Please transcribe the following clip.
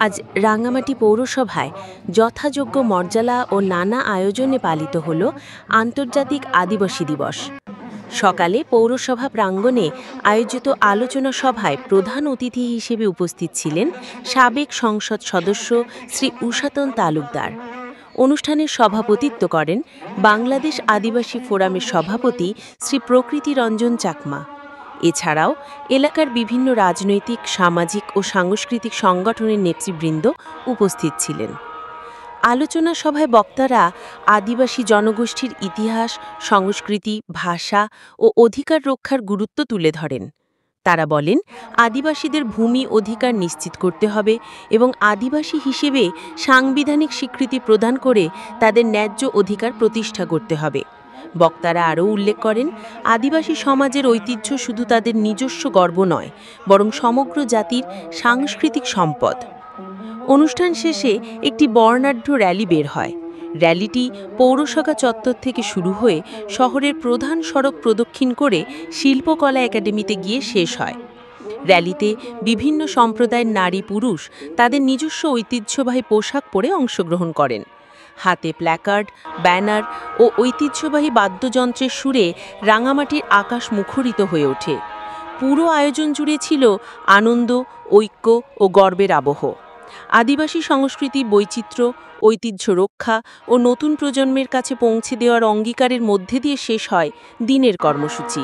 আজ রাঙ্গামাটি পৌরসভায় যথাযোগ্য মর্যাদা ও নানা আয়োজনে পালিত হল আন্তর্জাতিক আদিবাসী দিবস। সকালে পৌরসভা প্রাঙ্গণে আয়োজিত আলোচনা সভায় প্রধান অতিথি হিসেবে উপস্থিত ছিলেন সাবেক সংসদ সদস্য শ্রী উষাতন তালুকদার। অনুষ্ঠানের সভাপতিত্ব করেন বাংলাদেশ আদিবাসী ফোরামের সভাপতি শ্রী প্রকৃতি রঞ্জন চাকমা। এছাড়াও এলাকার বিভিন্ন রাজনৈতিক, সামাজিক ও সাংস্কৃতিক সংগঠনের নেতৃবৃন্দ উপস্থিত ছিলেন। আলোচনা সভায় বক্তারা আদিবাসী জনগোষ্ঠীর ইতিহাস, সংস্কৃতি, ভাষা ও অধিকার রক্ষার গুরুত্ব তুলে ধরেন। তারা বলেন, আদিবাসীদের ভূমি অধিকার নিশ্চিত করতে হবে এবং আদিবাসী হিসেবে সাংবিধানিক স্বীকৃতি প্রদান করে তাদের ন্যায্য অধিকার প্রতিষ্ঠা করতে হবে। বক্তারা আরও উল্লেখ করেন, আদিবাসী সমাজের ঐতিহ্য শুধু তাদের নিজস্ব গর্ব নয়, বরং সমগ্র জাতির সাংস্কৃতিক সম্পদ। অনুষ্ঠান শেষে একটি বর্ণাঢ্য র্যালি বের হয়। র্যালিটি পৌরসভা চত্বর থেকে শুরু হয়ে শহরের প্রধান সড়ক প্রদক্ষিণ করে শিল্পকলা একাডেমিতে গিয়ে শেষ হয়। র্যালিতে বিভিন্ন সম্প্রদায়ের নারী পুরুষ তাদের নিজস্ব ঐতিহ্যবাহী পোশাক পরে অংশগ্রহণ করেন। হাতে প্ল্যাকার্ড, ব্যানার ও ঐতিহ্যবাহী বাদ্যযন্ত্রের সুরে রাঙামাটির আকাশ মুখরিত হয়ে ওঠে। পুরো আয়োজন জুড়ে ছিল আনন্দ, ঐক্য ও গর্বের আবহ। আদিবাসী সংস্কৃতি, বৈচিত্র্য, ঐতিহ্য রক্ষা ও নতুন প্রজন্মের কাছে পৌঁছে দেওয়ার অঙ্গীকারের মধ্যে দিয়ে শেষ হয় দিনের কর্মসূচি।